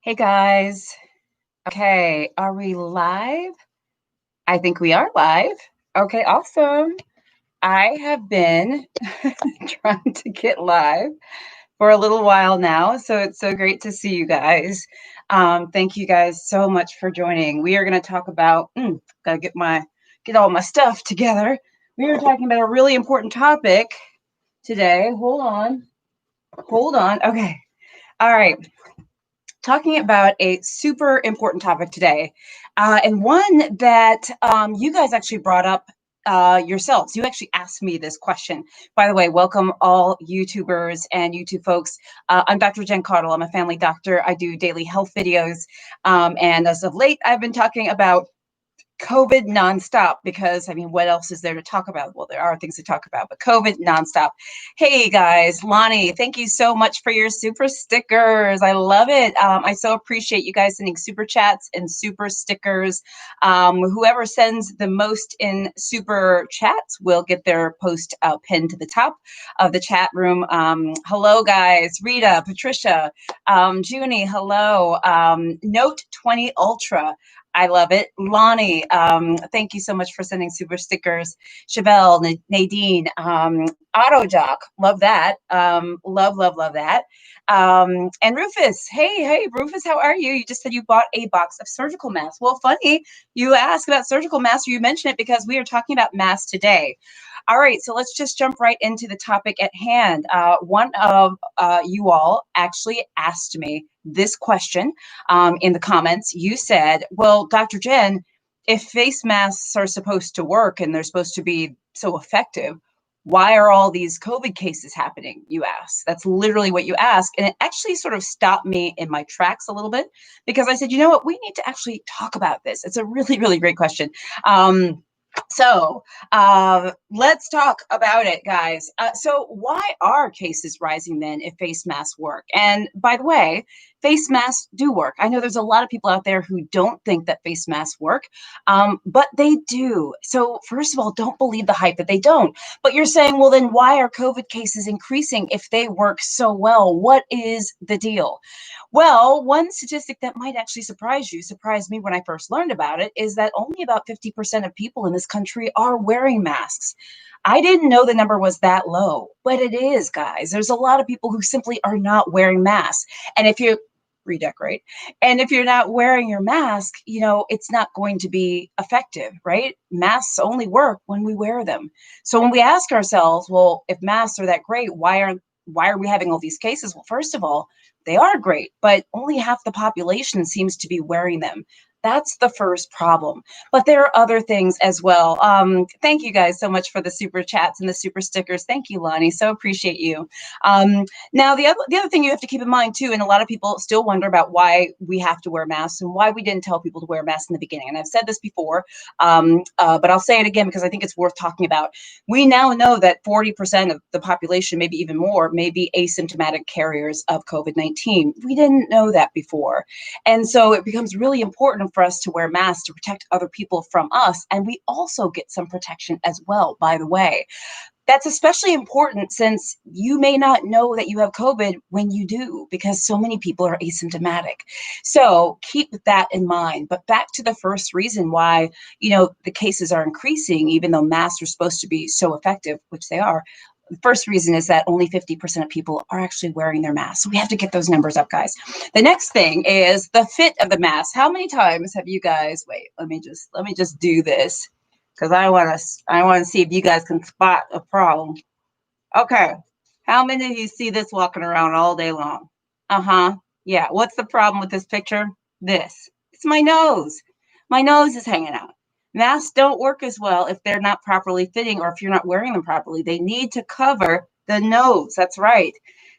Hey guys. Okay, are we live? I think we are live. Okay, awesome. I have been trying to get live for a little while now, so it's so great to see you guys. Thank you guys so much for joining. We are going to talk about, gotta get all my stuff together. We are talking about a really important topic today. Hold on. Okay, all right. Talking about a super important topic today, and one that you guys actually brought up yourselves. You actually asked me this question. By the way, welcome all YouTubers and YouTube folks. I'm Dr. Jen Caudle. I'm a family doctor. I do daily health videos, and as of late, I've been talking about COVID nonstop because I mean, what else is there to talk about? Well, there are things to talk about, but COVID nonstop. Hey guys, Lonnie, thank you so much for your super stickers. I love it. I so appreciate you guys sending super chats and super stickers. Whoever sends the most in super chats will get their post pinned to the top of the chat room. Hello guys, Rita, Patricia, Junie, hello. Note 20 Ultra. I love it. Lonnie, thank you so much for sending super stickers. Chevelle, Nadine, AutoJock, love that. Love that. And Rufus, hey, Rufus, how are you? You just said you bought a box of surgical masks. Well, funny, you asked about surgical masks, or you mentioned it because we are talking about masks today. All right, so let's just jump right into the topic at hand. One of you all actually asked me this question in the comments. You said, well, Dr. Jen, if face masks are supposed to work and they're supposed to be so effective, why are all these COVID cases happening? You asked. That's literally what you asked. And it actually sort of stopped me in my tracks a little bit because I said, you know what, we need to actually talk about this. It's a really great question. So let's talk about it, guys. So why are cases rising then if face masks work? And by the way, face masks do work. I know there's a lot of people out there who don't think that face masks work, but they do. So first of all, don't believe the hype that they don't. But you're saying, well, then why are COVID cases increasing if they work so well? What is the deal? Well, one statistic that might actually surprised me when I first learned about it, is that only about 50% of people in this country are wearing masks. I didn't know the number was that low, but it is, guys. There's a lot of people who simply are not wearing masks. And if you redecorate, and if you're not wearing your mask, you know, it's not going to be effective, right? Masks only work when we wear them. So when we ask ourselves, well, if masks are that great, why are we having all these cases? Well, first of all, they are great, but only half the population seems to be wearing them. That's the first problem. But there are other things as well. Thank you guys so much for the super chats and the super stickers. Thank you, Lonnie. So appreciate you. Now, the other thing you have to keep in mind too, and a lot of people still wonder about why we have to wear masks and why we didn't tell people to wear masks in the beginning. And I've said this before, but I'll say it again because I think it's worth talking about. We now know that 40% of the population, maybe even more, may be asymptomatic carriers of COVID-19. We didn't know that before. And so it becomes really important for us to wear masks to protect other people from us. And we also get some protection as well, by the way. That's especially important since you may not know that you have COVID when you do, because so many people are asymptomatic. So keep that in mind. But back to the first reason why, you know, the cases are increasing, even though masks are supposed to be so effective, which they are. The first reason is that only 50% of people are actually wearing their masks. So we have to get those numbers up, guys. The next thing is the fit of the mask. How many times have you guys, wait, let me just do this because I want to see if you guys can spot a problem. Okay. How many of you see this walking around all day long? Uh-huh. Yeah. What's the problem with this picture? This. It's my nose. My nose is hanging out. Masks don't work as well if they're not properly fitting or if you're not wearing them properly. They need to cover the nose. That's right.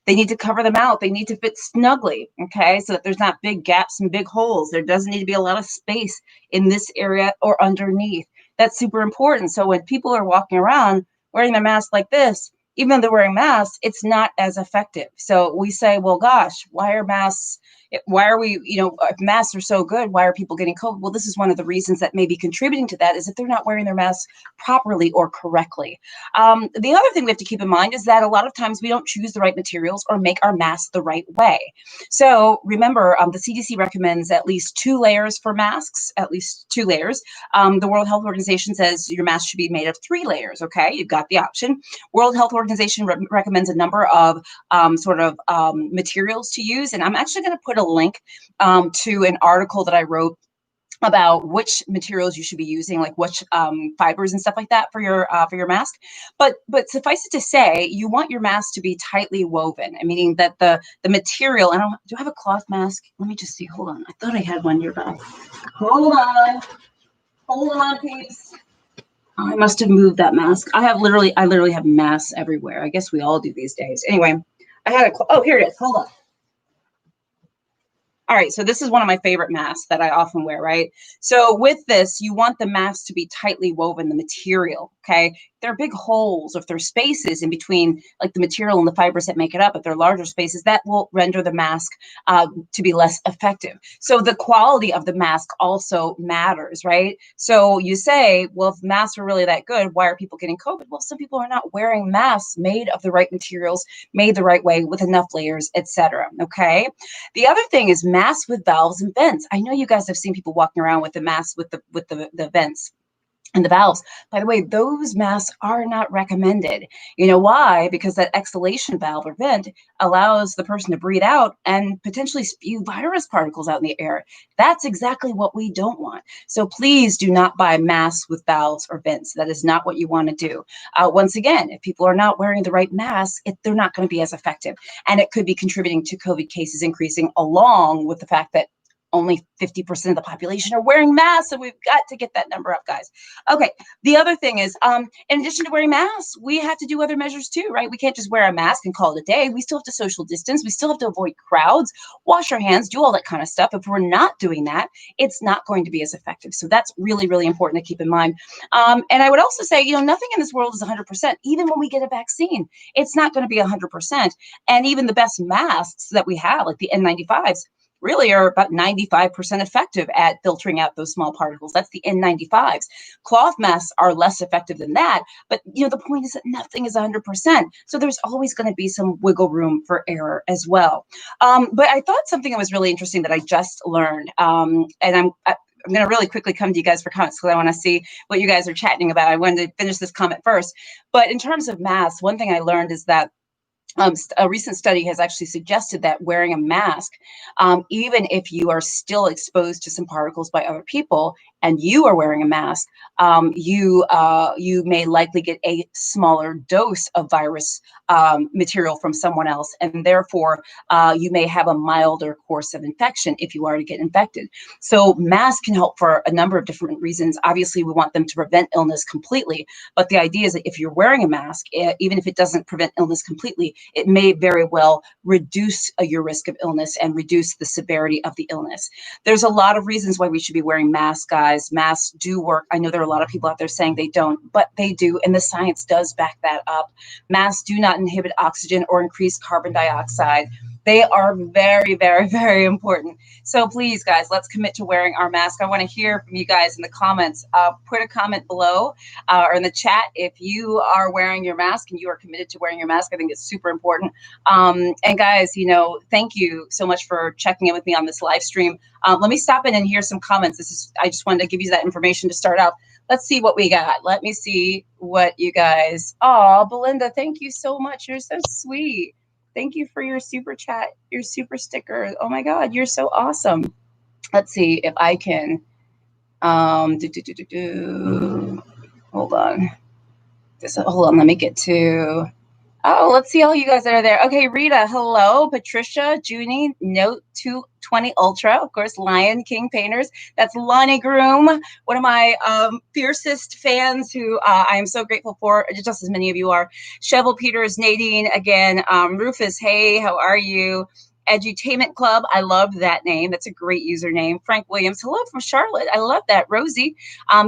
They need to cover the mouth. They need to fit snugly, okay, so that there's not big gaps and big holes. There doesn't need to be a lot of space in this area or underneath. That's super important. So when people are walking around wearing their mask like this, even though they're wearing masks, it's not as effective. So we say, well, gosh, why are masks? Why are we, if masks are so good, why are people getting COVID? Well, this is one of the reasons that may be contributing to that is if they're not wearing their masks properly or correctly. The other thing we have to keep in mind is that a lot of times we don't choose the right materials or make our masks the right way. So remember, the CDC recommends at least 2 layers for masks, at least 2 layers. The World Health Organization says your mask should be made of 3 layers. Okay, you've got the option. World Health Organization recommends a number of materials to use, and I'm actually going to put a link to an article that I wrote about which materials you should be using, like which fibers and stuff like that for your mask. But suffice it to say, you want your mask to be tightly woven, meaning that the material. Do I have a cloth mask? Let me just see. Hold on. I thought I had one nearby. Hold on, peeps. I must have moved that mask. I literally have masks everywhere. I guess we all do these days. Anyway, I had oh, here it is. Hold on. All right, so this is one of my favorite masks that I often wear, right? So with this, you want the mask to be tightly woven, the material, okay? If there are big holes, or if there's spaces in between, like the material and the fibers that make it up, if they're larger spaces, that will render the mask to be less effective. So the quality of the mask also matters, right? So you say, well, if masks are really that good, why are people getting COVID? Well, some people are not wearing masks made of the right materials, made the right way, with enough layers, etc. Okay? The other thing is masks with valves and vents. I know you guys have seen people walking around with the masks with the vents and the valves. By the way, those masks are not recommended. You know why? Because that exhalation valve or vent allows the person to breathe out and potentially spew virus particles out in the air. That's exactly what we don't want. So please do not buy masks with valves or vents. That is not what you want to do. Once again, if people are not wearing the right mask, they're not going to be as effective. And it could be contributing to COVID cases increasing, along with the fact that only 50% of the population are wearing masks. So we've got to get that number up, guys. Okay. The other thing is, in addition to wearing masks, we have to do other measures too, right? We can't just wear a mask and call it a day. We still have to social distance. We still have to avoid crowds, wash our hands, do all that kind of stuff. If we're not doing that, it's not going to be as effective. So that's really, really important to keep in mind. And I would also say, nothing in this world is 100%. Even when we get a vaccine, it's not going to be 100%. And even the best masks that we have, like the N95s, really are about 95% effective at filtering out those small particles. That's the N95s. Cloth masks are less effective than that, but the point is that nothing is 100%. So there's always going to be some wiggle room for error as well. But I thought something that was really interesting that I just learned, and I'm going to really quickly come to you guys for comments because I want to see what you guys are chatting about. I wanted to finish this comment first. But in terms of masks, one thing I learned is that a recent study has actually suggested that wearing a mask, even if you are still exposed to some particles by other people and you are wearing a mask, you may likely get a smaller dose of virus material from someone else, and therefore you may have a milder course of infection if you are to get infected. So masks can help for a number of different reasons. Obviously, we want them to prevent illness completely, but the idea is that if you're wearing a mask, even if it doesn't prevent illness completely, it may very well reduce your risk of illness and reduce the severity of the illness. There's a lot of reasons why we should be wearing masks, guys. Masks do work. I know there are a lot of people out there saying they don't, but they do, and the science does back that up. Masks do not inhibit oxygen or increase carbon dioxide. They are very, very, very important. So please, guys, let's commit to wearing our mask. I want to hear from you guys in the comments. Put a comment below or in the chat if you are wearing your mask and you are committed to wearing your mask. I think it's super important. And guys, thank you so much for checking in with me on this live stream. Let me stop in and hear some comments. I just wanted to give you that information to start out. Let's see what we got. Let me see what you guys. Oh, Belinda, thank you so much. You're so sweet. Thank you for your super chat, your super sticker. Oh my God, you're so awesome. Let's see if I can. Hold on. Hold on. Let me get to. Oh, let's see all you guys that are there. Okay, Rita, hello. Patricia, Junie, Note 220 Ultra, of course, Lion King Painters. That's Lonnie Groom, one of my fiercest fans who I am so grateful for, just as many of you are. Chevel Peters, Nadine, again, Rufus, hey, how are you? Edutainment Club. I love that name. That's a great username. Frank Williams. Hello from Charlotte. I love that. Rosie,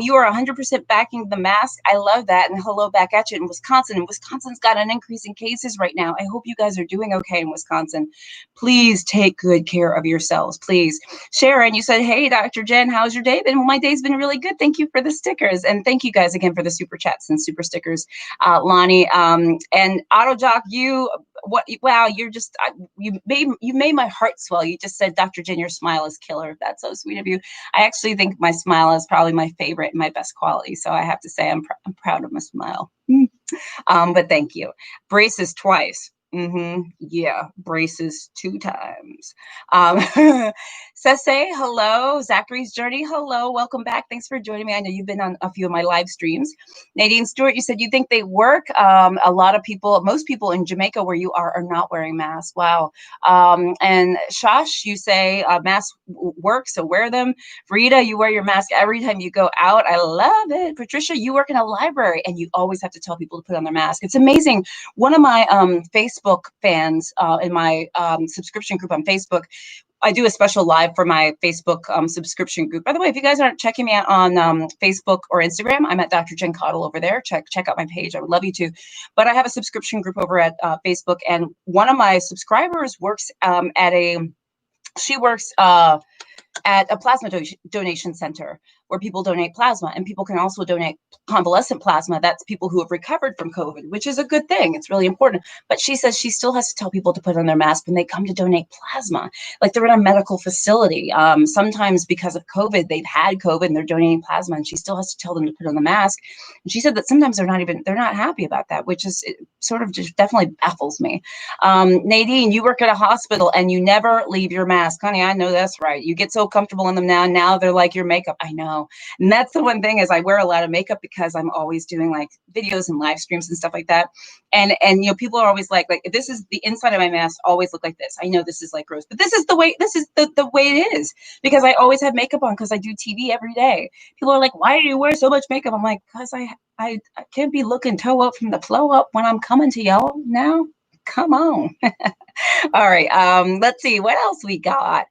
you are 100% backing the mask. I love that. And hello back at you in Wisconsin. And Wisconsin's got an increase in cases right now. I hope you guys are doing okay in Wisconsin. Please take good care of yourselves, please. Sharon, you said, hey, Dr. Jen, how's your day been? Well, my day's been really good. Thank you for the stickers. And thank you guys again for the super chats and super stickers. Lonnie, and AutoJock, wow, you're just, you made my heart swell. You just said, Dr. Jen, your smile is killer. That's so sweet of you. I actually think my smile is probably my favorite and my best quality. So I have to say I'm proud of my smile. But thank you. Braces twice. Yeah, braces 2 times. Sese, hello. Zachary's Journey, hello. Welcome back. Thanks for joining me. I know you've been on a few of my live streams. Nadine Stewart, you said you think they work. A lot of people, most people in Jamaica where you are not wearing masks. Wow. And Shosh, you say masks work, so wear them. Rita, you wear your mask every time you go out. I love it. Patricia, you work in a library and you always have to tell people to put on their mask. It's amazing. One of my Facebook fans in my subscription group on Facebook, I do a special live for my Facebook subscription group. By the way, if you guys aren't checking me out on Facebook or Instagram, I'm at Dr. Jen Caudle over there. Check out my page. I would love you to. But I have a subscription group over at Facebook, and one of my subscribers works at a plasma donation center where people donate plasma, and people can also donate convalescent plasma. That's people who have recovered from COVID, which is a good thing. It's really important. But she says she still has to tell people to put on their mask when they come to donate plasma, like they're in a medical facility. Sometimes because of COVID, they've had COVID and they're donating plasma, and she still has to tell them to put on the mask. And she said that sometimes they're not happy about that, which is sort of just definitely baffles me. Nadine, you work at a hospital and you never leave your mask. Honey, I know that's right. You get so comfortable in them now they're like your makeup. I know. And that's the one thing, is I wear a lot of makeup because I'm always doing like videos and live streams and stuff like that. And you know, people are always like this is the inside of my mask always look like this. I know this is like gross, but this is the way it is, because I always have makeup on because I do TV every day. People are like, why do you wear so much makeup? I'm like, because I can't be looking toe up from the flow up when I'm coming to y'all now. Come on. All right. Let's see what else we got.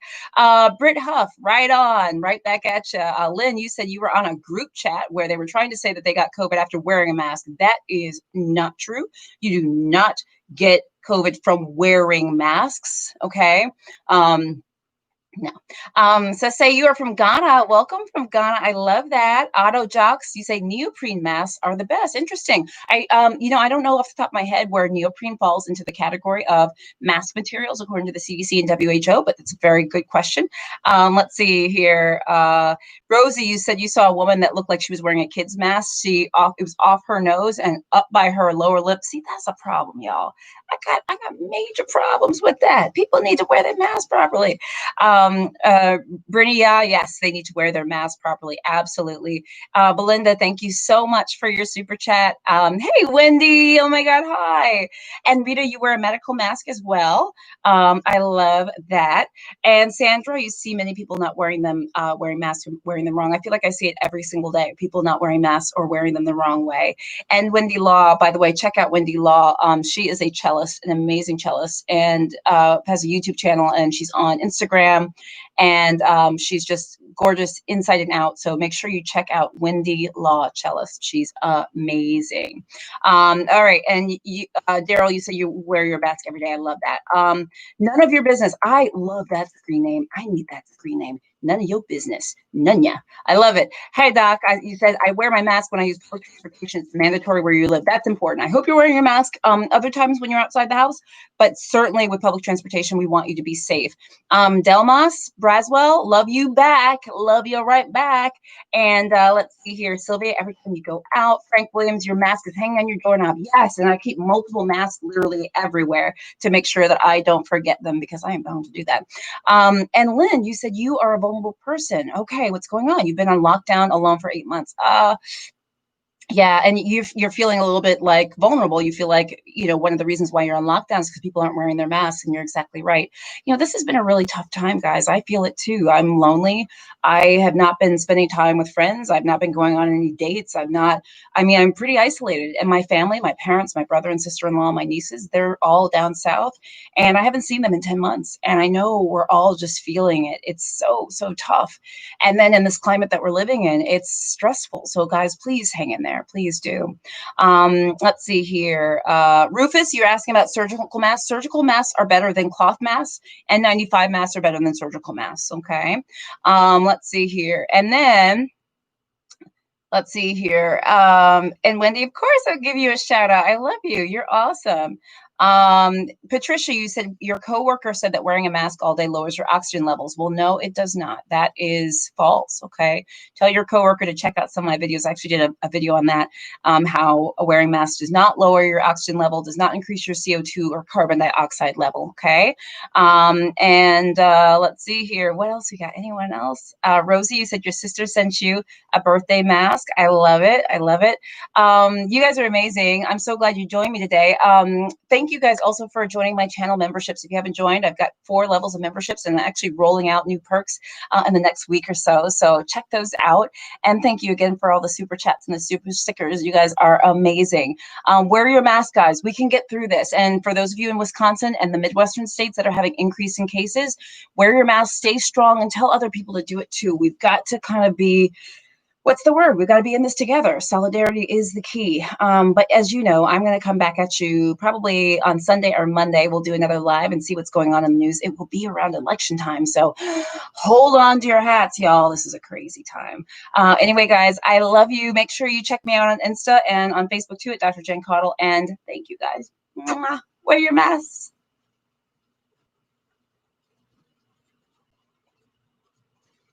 Britt Huff, right on, right back at you. Lynn, you said you were on a group chat where they were trying to say that they got COVID after wearing a mask. That is not true. You do not get COVID from wearing masks. Okay. No. So say you are from Ghana. Welcome from Ghana. I love that. Auto Jocks, you say neoprene masks are the best. Interesting. I don't know off the top of my head where neoprene falls into the category of mask materials according to the CDC and WHO, but it's a very good question. Let's see here. Rosie, you said you saw a woman that looked like she was wearing a kid's mask. It was off her nose and up by her lower lip. See, that's a problem, y'all. I got major problems with that. People need to wear their mask properly. Brinia, yes, they need to wear their mask properly. Absolutely. Belinda, thank you so much for your super chat. Hey, Wendy. Oh my God. Hi. And Rita, you wear a medical mask as well. I love that. And Sandra, you see many people not wearing them, wearing masks, wearing them wrong. I feel like I see it every single day. People not wearing masks or wearing them the wrong way. And Wendy Law, by the way, check out Wendy Law. She is a cellist, an amazing cellist, and has a YouTube channel, and she's on Instagram, and she's just gorgeous inside and out. So make sure you check out Wendy Law Cellist. She's amazing. All right. And you, Daryl, you say you wear your mask every day. I love that. None of your business. I love that screen name. I need that screen name. None of your business. None ya. I love it. Hey, Doc, you said I wear my mask when I use public transportation. It's mandatory where you live. That's important. I hope you're wearing your mask other times when you're outside the house, but certainly with public transportation, we want you to be safe. Delmas, Braswell, love you back. Love you right back. And let's see here. Sylvia, every time you go out. Frank Williams, your mask is hanging on your doorknob. Yes, and I keep multiple masks literally everywhere to make sure that I don't forget them, because I am bound to do that. And Lynn, you said you are a vulnerable person. Okay, what's going on? You've been on lockdown alone for 8 months. Yeah, and you're feeling a little bit like vulnerable. You feel like, one of the reasons why you're on lockdown is because people aren't wearing their masks, and you're exactly right. This has been a really tough time, guys. I feel it too. I'm lonely. I have not been spending time with friends. I've not been going on any dates. I'm pretty isolated. And my family, my parents, my brother and sister-in-law, my nieces, they're all down south, and I haven't seen them in 10 months. And I know we're all just feeling it. It's so, so tough. And then in this climate that we're living in, it's stressful. So, guys, please hang in there. Please do. Let's see here. Rufus, you're asking about surgical masks. Surgical masks are better than cloth masks, and 95 masks are better than surgical masks. Okay. Let's see here. And then let's see here. And Wendy, of course, I'll give you a shout out. I love you. You're awesome. Patricia, you said your coworker said that wearing a mask all day lowers your oxygen levels. Well, no, it does not. That is false. Okay. Tell your coworker to check out some of my videos. I actually did a video on that. How wearing masks does not lower your oxygen level, does not increase your CO2 or carbon dioxide level. Okay. And let's see here. What else we got? Anyone else? Rosie, you said your sister sent you a birthday mask. I love it. I love it. You guys are amazing. I'm so glad you joined me today. Thank you guys also for joining my channel memberships. If you haven't joined, I've got 4 levels of memberships and actually rolling out new perks in the next week or so. So check those out. And thank you again for all the super chats and the super stickers. You guys are amazing. Wear your mask, guys. We can get through this. And for those of you in Wisconsin and the Midwestern states that are having increasing cases, wear your mask, stay strong, and tell other people to do it too. We've got to kind of be, what's the word? We've got to be in this together. Solidarity is the key. But as you know, I'm going to come back at you probably on Sunday or Monday. We'll do another live and see what's going on in the news. It will be around election time. So hold on to your hats, y'all. This is a crazy time. Anyway, guys, I love you. Make sure you check me out on Insta and on Facebook too at Dr. Jen Caudle. And thank you, guys. Mwah. Wear your masks.